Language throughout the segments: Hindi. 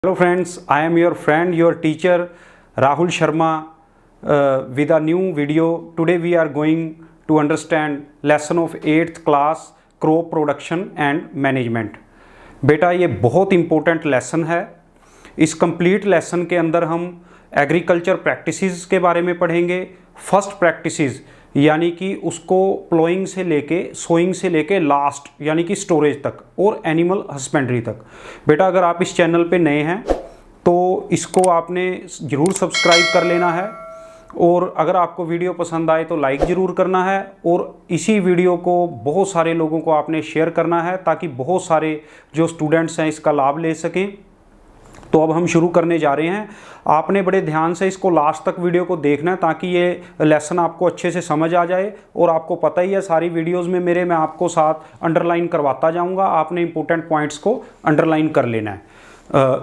Hello friends, I am your friend, your teacher Rahul Sharma with a new video. Today we are going to understand lesson of 8th class crop production and management. बेटा ये बहुत इम्पोर्टेंट लेसन है। इस कंप्लीट लेसन के अंदर हम एग्रीकल्चर प्रैक्टिसेस के बारे में पढ़ेंगे। फर्स्ट प्रैक्टिसेस यानी कि उसको प्लोइंग से लेके सोइंग से लेके लास्ट यानी कि स्टोरेज तक और एनिमल हस्बेंड्री तक। बेटा अगर आप इस चैनल पे नए हैं तो इसको आपने ज़रूर सब्सक्राइब कर लेना है और अगर आपको वीडियो पसंद आए तो लाइक ज़रूर करना है और इसी वीडियो को बहुत सारे लोगों को आपने शेयर करना है ताकि बहुत सारे जो स्टूडेंट्स हैं इसका लाभ ले सकें। तो अब हम शुरू करने जा रहे हैं। आपने बड़े ध्यान से इसको लास्ट तक वीडियो को देखना है ताकि ये लेसन आपको अच्छे से समझ आ जाए। और आपको पता ही है सारी वीडियोस में मैं आपको साथ अंडरलाइन करवाता जाऊंगा। आपने इंपॉर्टेंट पॉइंट्स को अंडरलाइन कर लेना है,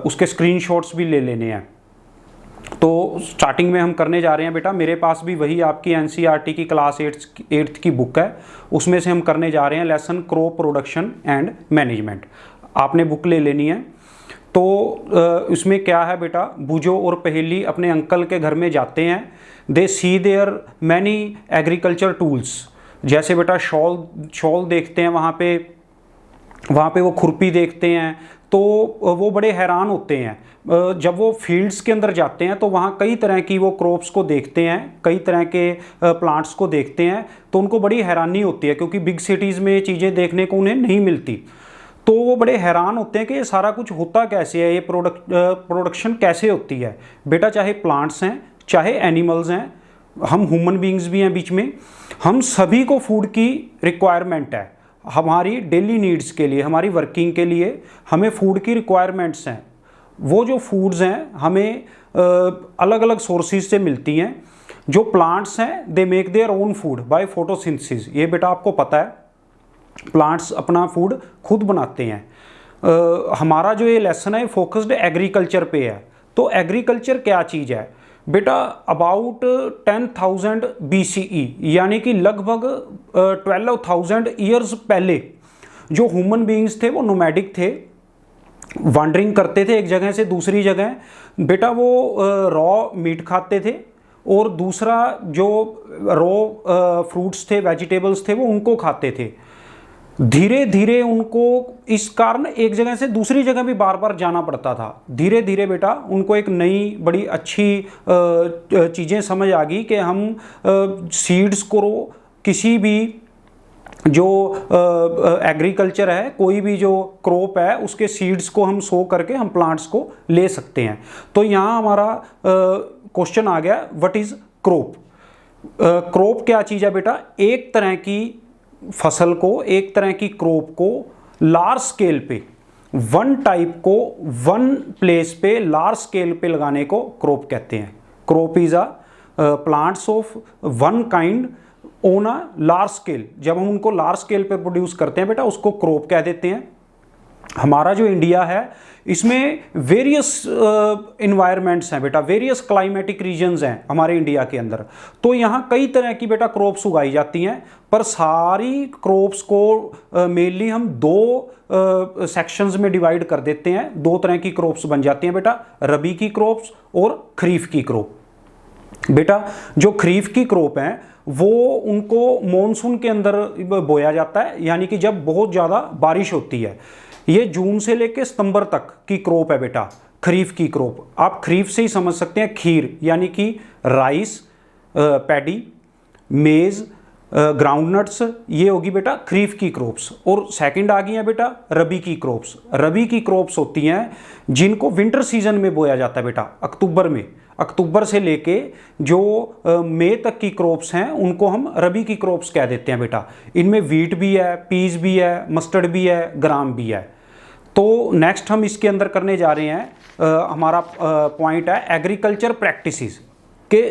उसके स्क्रीनशॉट्स भी ले लेने हैं। तो स्टार्टिंग में हम करने जा रहे हैं बेटा, मेरे पास भी वही आपकी एनसीईआरटी की क्लास 8th की बुक है, उसमें से हम करने जा रहे हैं lesson crop production and management. आपने बुक ले लेनी है। तो इसमें क्या है बेटा, बुजो और पहेली अपने अंकल के घर में जाते हैं। दे सी देयर मैनी एग्रीकल्चर टूल्स। जैसे बेटा शॉल देखते हैं, वहाँ पे वो खुरपी देखते हैं तो वो बड़े हैरान होते हैं। जब वो फील्ड्स के अंदर जाते हैं तो वहाँ कई तरह की वो क्रॉप्स को देखते हैं, कई तरह के प्लांट्स को देखते हैं तो उनको बड़ी हैरानी होती है क्योंकि बिग सिटीज़ में ये चीज़ें देखने को उन्हें नहीं मिलती। तो वो बड़े हैरान होते हैं कि ये सारा कुछ होता कैसे है, ये प्रोडक्शन कैसे होती है। बेटा चाहे प्लांट्स हैं चाहे एनिमल्स हैं, हम ह्यूमन बीइंग्स भी हैं बीच में, हम सभी को फूड की रिक्वायरमेंट है। हमारी डेली नीड्स के लिए, हमारी वर्किंग के लिए हमें फूड की रिक्वायरमेंट्स हैं। वो जो फूड्स हैं हमें अलग अलग सोर्सेज से मिलती हैं। जो प्लांट्स हैं they make their own food by photosynthesis. ये बेटा आपको पता है, प्लांट्स अपना फूड खुद बनाते हैं। हमारा जो ये लेसन है फोकस्ड एग्रीकल्चर पे है। तो एग्रीकल्चर क्या चीज़ है बेटा, अबाउट 10,000 BCE यानी कि लगभग 12,000 ईयर्स पहले जो ह्यूमन बीइंग्स थे वो नोमैडिक थे, वांडरिंग करते थे एक जगह से दूसरी जगह। बेटा वो रॉ मीट खाते थे और दूसरा जो रॉ फ्रूट्स थे, वेजिटेबल्स थे, वो उनको खाते थे। धीरे धीरे उनको इस कारण एक जगह से दूसरी जगह भी बार बार जाना पड़ता था। धीरे धीरे बेटा उनको एक नई बड़ी अच्छी चीज़ें समझ आ गई कि हम सीड्स को किसी भी जो एग्रीकल्चर है, कोई भी जो क्रॉप है उसके सीड्स को हम सो करके हम प्लांट्स को ले सकते हैं। तो यहाँ हमारा क्वेश्चन आ गया, व्हाट इज़ क्रॉप। क्रॉप क्या चीज़ है बेटा, एक तरह की फसल को, एक तरह की क्रॉप को लार्ज स्केल पे, वन टाइप को वन प्लेस पे लार्ज स्केल पे लगाने को क्रॉप कहते हैं। Crop is a plants of one kind on a large scale. जब हम उनको लार्ज स्केल पे प्रोड्यूस करते हैं बेटा उसको क्रॉप कह देते हैं। हमारा जो इंडिया है इसमें वेरियस इन्वायरमेंट्स हैं बेटा, वेरियस क्लाइमेटिक रीजन्स हैं हमारे इंडिया के अंदर। तो यहाँ कई तरह की बेटा क्रॉप्स उगाई जाती हैं, पर सारी क्रॉप्स को मेनली हम दो सेक्शंस में डिवाइड कर देते हैं। दो तरह की क्रॉप्स बन जाती हैं बेटा, रबी की क्रॉप्स और खरीफ की क्रॉप। बेटा जो खरीफ की क्रॉप हैं वो उनको मॉनसून के अंदर बोया जाता है, यानी कि जब बहुत ज़्यादा बारिश होती है। ये जून से लेकर सितंबर तक की क्रॉप है बेटा, खरीफ की क्रॉप। आप खरीफ से ही समझ सकते हैं, खीर यानी कि राइस, पैडी, मेज, ग्राउंडनट्स, ये होगी बेटा खरीफ की क्रॉप्स। और सेकंड आ गई है बेटा रबी की क्रॉप्स। रबी की क्रॉप्स होती हैं जिनको विंटर सीजन में बोया जाता है बेटा, अक्टूबर में। अक्टूबर से लेके जो मई तक की क्रॉप्स हैं उनको हम रबी की क्रॉप्स कह देते हैं बेटा। इनमें वीट भी है, पीस भी है, मस्टर्ड भी है, ग्राम भी है। तो नेक्स्ट हम इसके अंदर करने जा रहे हैं, हमारा पॉइंट है एग्रीकल्चर प्रैक्टिसेस के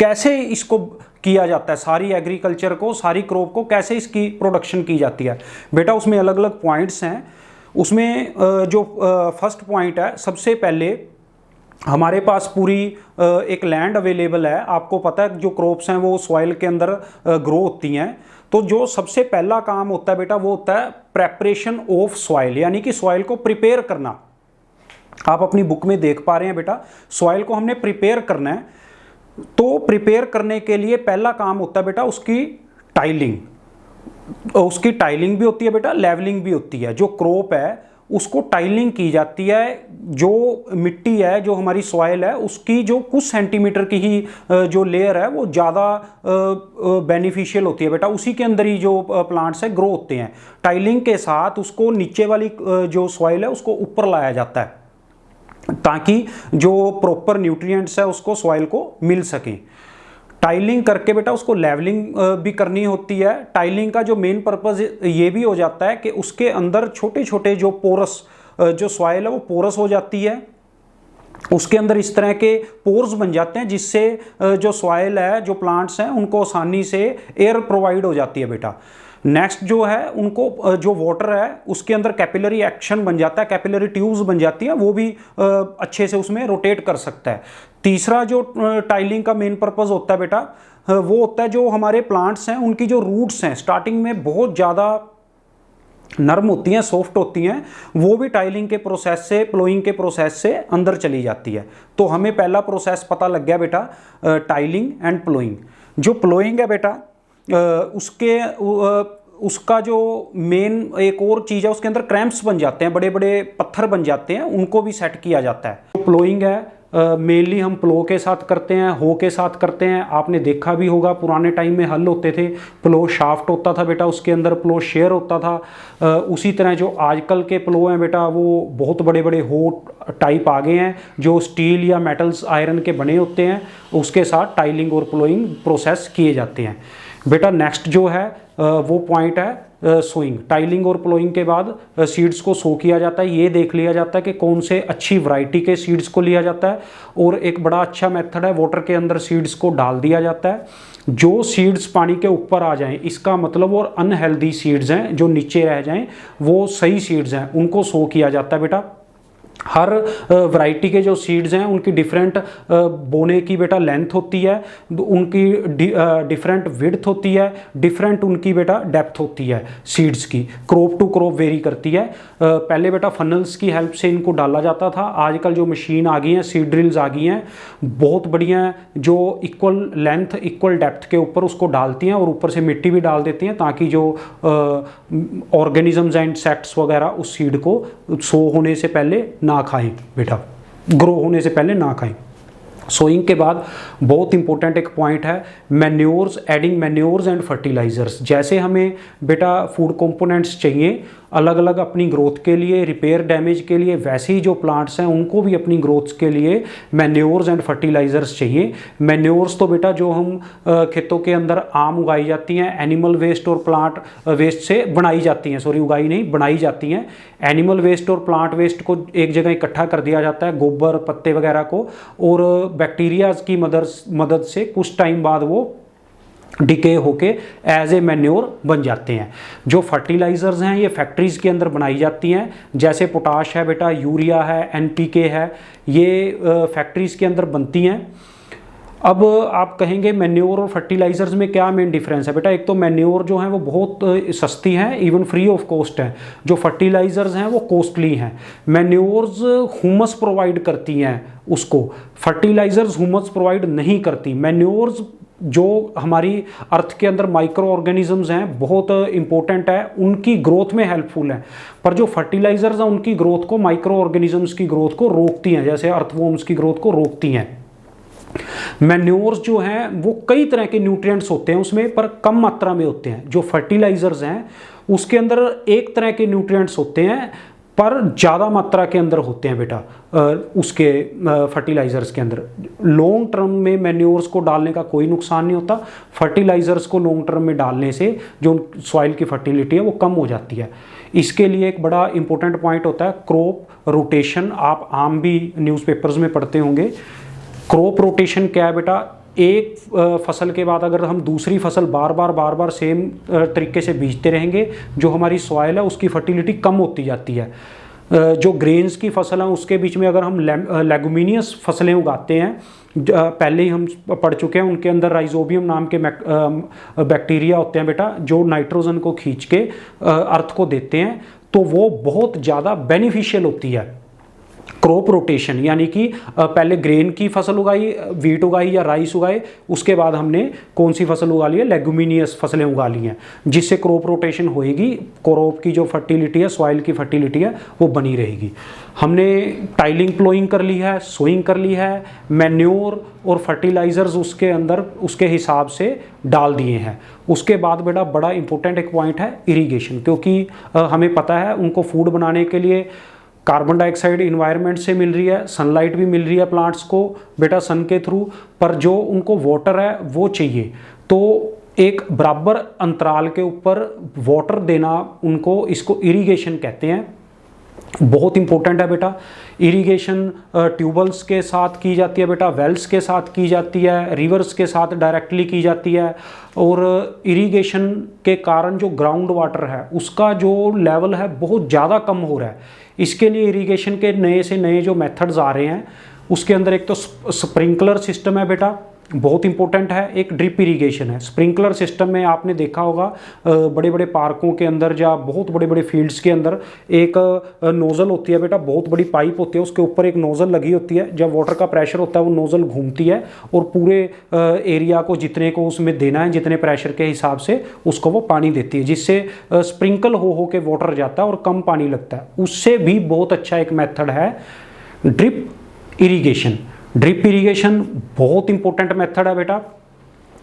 कैसे इसको किया जाता है, सारी एग्रीकल्चर को, सारी क्रॉप को कैसे इसकी प्रोडक्शन की जाती है। बेटा उसमें अलग अलग पॉइंट्स हैं। उसमें जो फर्स्ट पॉइंट है, सबसे पहले हमारे पास पूरी एक लैंड अवेलेबल है। आपको पता है जो क्रॉप्स हैं वो सॉइल के अंदर ग्रो होती हैं। तो जो सबसे पहला काम होता है बेटा वो होता है प्रेपरेशन ऑफ सॉइल, यानी कि सॉइल को प्रिपेयर करना। आप अपनी बुक में देख पा रहे हैं बेटा, सॉइल को हमने प्रिपेयर करना है। तो प्रिपेयर करने के लिए पहला काम होता है बेटा उसकी टाइलिंग। उसकी टाइलिंग भी होती है बेटा, लेवलिंग भी होती है। जो क्रॉप है उसको टाइलिंग की जाती है। जो मिट्टी है, जो हमारी सॉइल है, उसकी जो कुछ सेंटीमीटर की ही जो लेयर है वो ज़्यादा बेनिफिशियल होती है बेटा, उसी के अंदर ही जो प्लांट्स है ग्रो होते हैं। टाइलिंग के साथ उसको नीचे वाली जो सॉइल है उसको ऊपर लाया जाता है ताकि जो प्रॉपर न्यूट्रिएंट्स है उसको सॉइल को मिल सकें। टाइलिंग करके बेटा उसको लेवलिंग भी करनी होती है। टाइलिंग का जो मेन पर्पस ये भी हो जाता है कि उसके अंदर छोटे छोटे जो पोरस जो सॉइल है वो पोरस हो जाती है, उसके अंदर इस तरह के पोर्स बन जाते हैं जिससे जो सॉइल है, जो प्लांट्स हैं, उनको आसानी से एयर प्रोवाइड हो जाती है बेटा। नेक्स्ट जो है उनको जो वाटर है उसके अंदर कैपिलरी एक्शन बन जाता है, कैपिलरी ट्यूब्स बन जाती है, वो भी अच्छे से उसमें रोटेट कर सकता है। तीसरा जो टाइलिंग का मेन पर्पस होता है बेटा वो होता है जो हमारे प्लांट्स हैं उनकी जो रूट्स हैं स्टार्टिंग में बहुत ज़्यादा नरम होती हैं, सॉफ्ट होती हैं, वो भी टाइलिंग के प्रोसेस से, प्लोइंग के प्रोसेस से अंदर चली जाती है। तो हमें पहला प्रोसेस पता लग गया बेटा टाइलिंग एंड प्लोइंग। जो प्लोइंग है बेटा उसका जो मेन एक और चीज़ है, उसके अंदर क्रैम्प्स बन जाते हैं, बड़े बड़े पत्थर बन जाते हैं, उनको भी सेट किया जाता है। जो प्लोइंग है मेनली हम प्लो के साथ करते हैं, हो के साथ करते हैं। आपने देखा भी होगा पुराने टाइम में हल होते थे, प्लो शाफ्ट होता था बेटा, उसके अंदर प्लो शेयर होता था। उसी तरह जो आजकल के प्लो हैं बेटा वो बहुत बड़े बड़े हो टाइप आ गए हैं जो स्टील या मेटल्स आयरन के बने होते हैं, उसके साथ टाइलिंग और प्लोइंग प्रोसेस किए जाते हैं बेटा। नेक्स्ट जो है वो पॉइंट है सोइंग। टाइलिंग और प्लोइंग के बाद सीड्स को सो किया जाता है। ये देख लिया जाता है कि कौन से अच्छी वैरायटी के सीड्स को लिया जाता है, और एक बड़ा अच्छा मेथड है वाटर के अंदर सीड्स को डाल दिया जाता है। जो सीड्स पानी के ऊपर आ जाएं, इसका मतलब और अनहेल्दी सीड्स हैं जो नीचे रह जाएं वो सही सीड्स हैं, उनको सो किया जाता है बेटा। हर वैरायटी के जो सीड्स हैं उनकी डिफरेंट बोने की बेटा लेंथ होती है, उनकी डिफरेंट विड्थ होती है, डिफरेंट उनकी बेटा डेप्थ होती है सीड्स की, क्रॉप टू क्रॉप वेरी करती है। पहले बेटा फनल्स की हेल्प से इनको डाला जाता था, आजकल जो मशीन आ गई हैं, सीड ड्रिल्स आ गई हैं, बहुत बढ़िया, जो इक्वल लेंथ इक्वल डेप्थ के ऊपर उसको डालती हैं और ऊपर से मिट्टी भी डाल देती हैं ताकि जो ऑर्गेनिजम्स एंड इंसेक्ट्स वगैरह उस सीड को सो होने से पहले ना खाएं बेटा, ग्रो होने से पहले ना खाएं। सोइंग के बाद बहुत इंपॉर्टेंट एक पॉइंट है manures, adding manures and fertilisers. जैसे हमें बेटा फूड कंपोनेंट्स चाहिए अलग अलग अपनी ग्रोथ के लिए, रिपेयर डैमेज के लिए, वैसे ही जो प्लांट्स हैं उनको भी अपनी ग्रोथ के लिए मैन्योर्स एंड फर्टिलाइजर्स चाहिए। मैन्योर्स तो बेटा जो हम खेतों के अंदर आम उगाई जाती हैं, एनिमल वेस्ट और प्लांट वेस्ट से बनाई जाती हैं, सॉरी उगाई नहीं बनाई जाती हैं। एनिमल वेस्ट और प्लांट वेस्ट को एक जगह इकट्ठा कर दिया जाता है, गोबर पत्ते वगैरह को, और बैक्टीरियाज की मदद से कुछ टाइम बाद वो डिके होके एज ए मैन्योर बन जाते हैं। जो फर्टिलाइजर्स हैं ये फैक्ट्रीज के अंदर बनाई जाती हैं, जैसे पोटाश है बेटा, यूरिया है, एनपीके है, ये फैक्ट्रीज के अंदर बनती हैं। अब आप कहेंगे मैन्योर और फर्टिलाइजर्स में क्या मेन डिफरेंस है बेटा? एक तो मैन्योर जो है वो बहुत सस्ती हैं, इवन फ्री ऑफ कॉस्ट है। जो फर्टिलाइजर्स हैं वो कॉस्टली हैं। मैन्योर्स ह्यूमस प्रोवाइड करती हैं उसको, फर्टिलाइजर्स ह्यूमस प्रोवाइड नहीं करती। मैन्योर्स जो हमारी अर्थ के अंदर माइक्रो ऑर्गेनिजम्स हैं बहुत इंपॉर्टेंट है, उनकी ग्रोथ में हेल्पफुल है, पर जो फर्टिलाइजर्स हैं उनकी ग्रोथ को, माइक्रो ऑर्गेनिजम्स की ग्रोथ को रोकती हैं, जैसे अर्थवॉर्म्स की ग्रोथ को रोकती हैं। मैन्योर्स जो हैं वो कई तरह के न्यूट्रिएंट्स होते हैं उसमें, पर कम मात्रा में होते हैं। जो फर्टिलाइजर्स हैं उसके अंदर एक तरह के न्यूट्रिएंट्स होते हैं पर ज़्यादा मात्रा के अंदर होते हैं बेटा उसके फर्टिलाइजर्स के अंदर। लॉन्ग टर्म में मैन्योर्स को डालने का कोई नुकसान नहीं होता। फर्टिलाइजर्स को लॉन्ग टर्म में डालने से जो सॉइल की फर्टिलिटी है वो कम हो जाती है। इसके लिए एक बड़ा इंपॉर्टेंट पॉइंट होता है क्रॉप रोटेशन। आप आम भी न्यूज़पेपर्स में पढ़ते होंगे। क्रॉप रोटेशन क्या है बेटा? एक फसल के बाद अगर हम दूसरी फसल बार बार सेम तरीके से बीजते रहेंगे, जो हमारी सॉइल है उसकी फर्टिलिटी कम होती जाती है। जो ग्रेन्स की फसल है उसके बीच में अगर हम लेगुमिनियस फसलें उगाते हैं, पहले ही हम पढ़ चुके हैं, उनके अंदर राइजोबियम नाम के बैक्टीरिया होते हैं बेटा, जो नाइट्रोजन को खींच के अर्थ को देते हैं, तो वो बहुत ज़्यादा बेनिफिशियल होती है। क्रॉप रोटेशन, यानी कि पहले ग्रेन की फसल उगाई, वीट उगाई या राइस उगाए, उसके बाद हमने कौन सी फसल उगा ली है, लेगुमिनियस फसलें उगा ली हैं, जिससे क्रॉप रोटेशन होएगी, क्रॉप की जो फर्टिलिटी है, सॉइल की फर्टिलिटी है वो बनी रहेगी। हमने टाइलिंग प्लोइंग कर ली है, सोइंग कर ली है, मैन्योर और फर्टिलाइजर्स उसके अंदर उसके हिसाब से डाल दिए हैं। उसके बाद बेटा बड़ा इंपॉर्टेंट एक पॉइंट है इरिगेशन, क्योंकि हमें पता है उनको फूड बनाने के लिए कार्बन डाइऑक्साइड इन्वायरमेंट से मिल रही है, सनलाइट भी मिल रही है प्लांट्स को बेटा सन के थ्रू, पर जो उनको वाटर है वो चाहिए। तो एक बराबर अंतराल के ऊपर वाटर देना उनको, इसको इरिगेशन कहते हैं। बहुत इंपॉर्टेंट है बेटा। इरिगेशन ट्यूबल्स के साथ की जाती है बेटा, वेल्स के साथ की जाती है, रिवर्स के साथ डायरेक्टली की जाती है। और इरिगेशन के कारण जो ग्राउंड वाटर है उसका जो लेवल है बहुत ज़्यादा कम हो रहा है। इसके लिए इरिगेशन के नए से नए जो मेथड्स आ रहे हैं, उसके अंदर एक तो स्प्रिंकलर सिस्टम है बेटा, बहुत इंपॉर्टेंट है, एक ड्रिप इरिगेशन है। स्प्रिंकलर सिस्टम में आपने देखा होगा बड़े बड़े पार्कों के अंदर या बहुत बड़े बड़े फील्ड्स के अंदर एक नोज़ल होती है बेटा, बहुत बड़ी पाइप होती है, उसके ऊपर एक नोज़ल लगी होती है। जब वाटर का प्रेशर होता है वो नोज़ल घूमती है और पूरे एरिया को जितने को उसमें देना है, जितने प्रेशर के हिसाब से उसको वो पानी देती है, जिससे स्प्रिंकल हो के वाटर जाता है और कम पानी लगता है। उससे भी बहुत अच्छा एक मेथड है ड्रिप इरिगेशन। ड्रिप इरिगेशन बहुत इंपॉर्टेंट मेथड है बेटा।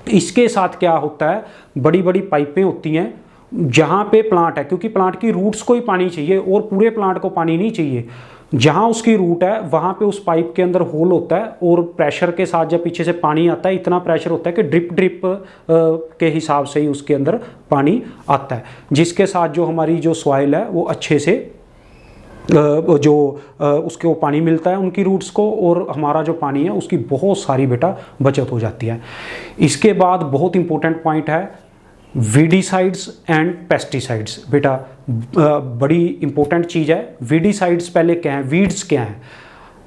इसके साथ क्या होता है, बड़ी बड़ी पाइपें होती हैं जहाँ पे प्लांट है, क्योंकि प्लांट की रूट्स को ही पानी चाहिए और पूरे प्लांट को पानी नहीं चाहिए। जहाँ उसकी रूट है वहाँ पे उस पाइप के अंदर होल होता है और प्रेशर के साथ जब पीछे से पानी आता है, इतना प्रेशर होता है कि ड्रिप ड्रिप के हिसाब से ही उसके अंदर पानी आता है, जिसके साथ जो हमारी जो सॉइल है वो अच्छे से जो उसके वो पानी मिलता है उनकी रूट्स को, और हमारा जो पानी है उसकी बहुत सारी बेटा बचत हो जाती है। इसके बाद बहुत इंपॉर्टेंट पॉइंट है वीडिसाइड्स एंड पेस्टिसाइड्स। बेटा बड़ी इंपॉर्टेंट चीज़ है। वीडिसाइड्स पहले क्या है, वीड्स क्या हैं,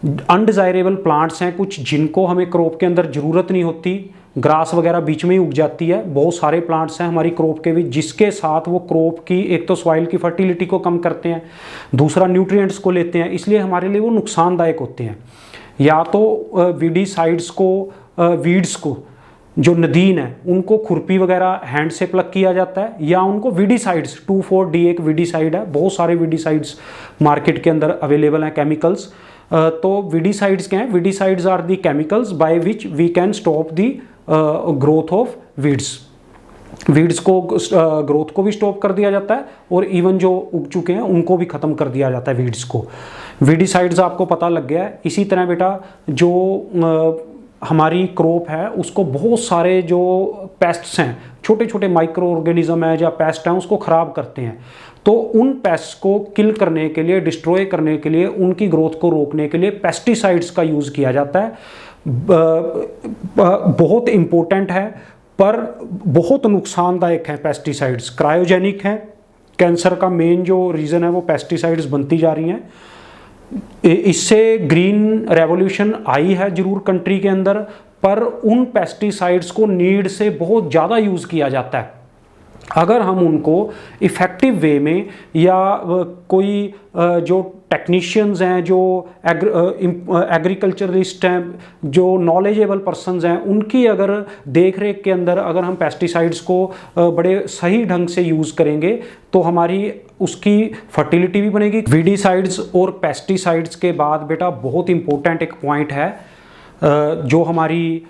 अनडिज़ायरेबल प्लांट्स हैं कुछ जिनको हमें क्रॉप के अंदर ज़रूरत नहीं होती, ग्रास वगैरह बीच में ही उग जाती है। बहुत सारे प्लांट्स हैं हमारी क्रॉप के भी, जिसके साथ वो क्रॉप की एक तो सॉइल की फर्टिलिटी को कम करते हैं, दूसरा न्यूट्रिएंट्स को लेते हैं, इसलिए हमारे लिए वो नुकसानदायक होते हैं। या तो वीडिसाइड्स को, वीड्स को जो नदीन है उनको खुरपी वगैरह हैंड से प्लग किया जाता है, या उनको वीडिसाइड्स 2,4-D एक वीडिसाइड है, बहुत सारे वीडिसाइड्स मार्केट के अंदर अवेलेबल हैं केमिकल्स। तो वीडिसाइड्स क्या हैं, weedicides are the chemicals by which we can stop the growth of weeds. Weeds को ग्रोथ को भी स्टॉप कर दिया जाता है और इवन जो उग चुके हैं उनको भी ख़त्म कर दिया जाता है वीड्स को। वीडिसाइड्स आपको पता लग गया है। इसी तरह बेटा जो हमारी क्रॉप है उसको बहुत सारे जो पेस्ट्स हैं, छोटे छोटे माइक्रो ऑर्गेनिज्म है या पेस्ट हैं, उसको ख़राब करते हैं। तो उन पेस्ट को किल करने के लिए, डिस्ट्रॉय करने के लिए, उनकी ग्रोथ को रोकने के लिए पेस्टिसाइड्स का यूज़ किया जाता है। बहुत इम्पोर्टेंट है पर बहुत नुकसानदायक हैं पेस्टिसाइड्स, क्रायोजेनिक हैं। कैंसर का मेन जो रीज़न है वो पेस्टिसाइड्स बनती जा रही हैं। इससे ग्रीन रेवोल्यूशन आई है जरूर कंट्री के अंदर, पर उन पेस्टिसाइड्स को नीड से बहुत ज़्यादा यूज़ किया जाता है। अगर हम उनको इफ़ेक्टिव वे में, या कोई जो टेक्नीशियंस हैं, जो एग्रीकल्चरिस्ट हैं, जो नॉलेजेबल पर्सन्स हैं, उनकी अगर देख रेख के अंदर अगर हम पेस्टिसाइड्स को बड़े सही ढंग से यूज़ करेंगे तो हमारी उसकी फर्टिलिटी भी बनेगी। वीडिसाइड्स और पेस्टिसाइड्स के बाद बेटा बहुत इंपॉर्टेंट एक पॉइंट है, जो हमारी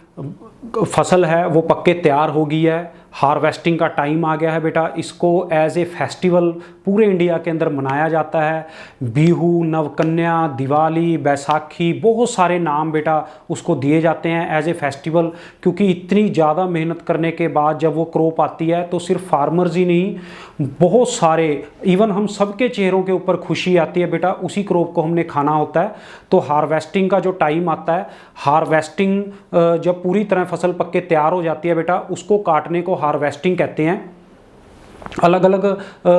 फसल है वो पक्के तैयार हो गई है, हार्वेस्टिंग का टाइम आ गया है बेटा। इसको एज ए फेस्टिवल पूरे इंडिया के अंदर मनाया जाता है। बिहू, नवकन्या, दिवाली, बैसाखी, बहुत सारे नाम बेटा उसको दिए जाते हैं एज ए फेस्टिवल, क्योंकि इतनी ज़्यादा मेहनत करने के बाद जब वो क्रॉप आती है तो सिर्फ फार्मर्स ही नहीं, बहुत सारे, इवन हम सबके चेहरों के ऊपर खुशी आती है बेटा, उसी क्रॉप को हमने खाना होता है। तो हार्वेस्टिंग का जो टाइम आता है, हार्वेस्टिंग जब पूरी तरह फसल पक के तैयार हो जाती है बेटा, उसको काटने को हार्वेस्टिंग कहते हैं। अलग अलग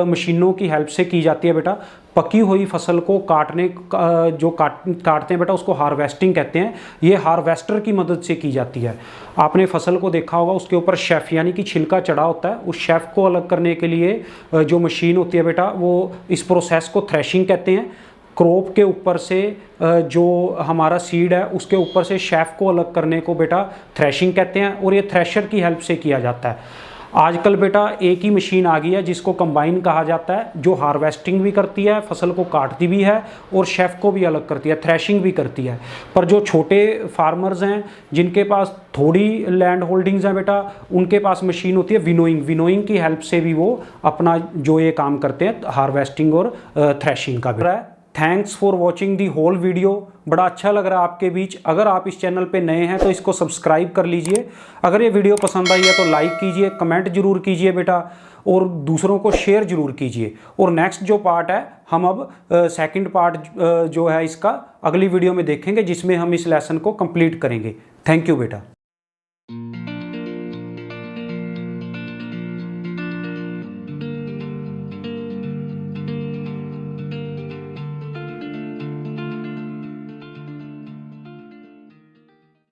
मशीनों की हेल्प से की जाती है बेटा। पकी हुई फसल को काटने जो काटते हैं बेटा उसको हार्वेस्टिंग कहते हैं। ये हार्वेस्टर की मदद से की जाती है। आपने फसल को देखा होगा, उसके ऊपर शेफ यानी कि छिलका चढ़ा होता है, उस शेफ को अलग करने के लिए जो मशीन होती है बेटा, वो इस प्रोसेस को थ्रेशिंग कहते हैं। क्रॉप के ऊपर से जो हमारा सीड है उसके ऊपर से शेफ को अलग करने को बेटा थ्रेशिंग कहते हैं, और ये थ्रेशर की हेल्प से किया जाता है। आजकल बेटा एक ही मशीन आ गई है जिसको कंबाइन कहा जाता है, जो हार्वेस्टिंग भी करती है, फसल को काटती भी है और शेफ को भी अलग करती है, थ्रेशिंग भी करती है। पर जो छोटे फार्मर्स हैं जिनके पास थोड़ी लैंड होल्डिंग्स हैं बेटा, उनके पास मशीन होती है विनोइंग। विनोइंग की हेल्प से भी वो अपना जो ये काम करते हैं हार्वेस्टिंग और थ्रेशिंग का बेटा। Thanks for watching the whole video. बड़ा अच्छा लग रहा है आपके बीच। अगर आप इस चैनल पे नए हैं तो इसको सब्सक्राइब कर लीजिए। अगर ये वीडियो पसंद आई है तो लाइक कीजिए, कमेंट जरूर कीजिए बेटा, और दूसरों को शेयर जरूर कीजिए। और नेक्स्ट जो पार्ट है हम अब सेकंड पार्ट जो है इसका अगली वीडियो में देखेंगे, जिसमें हम इस लेसन को कंप्लीट करेंगे। थैंक यू बेटा।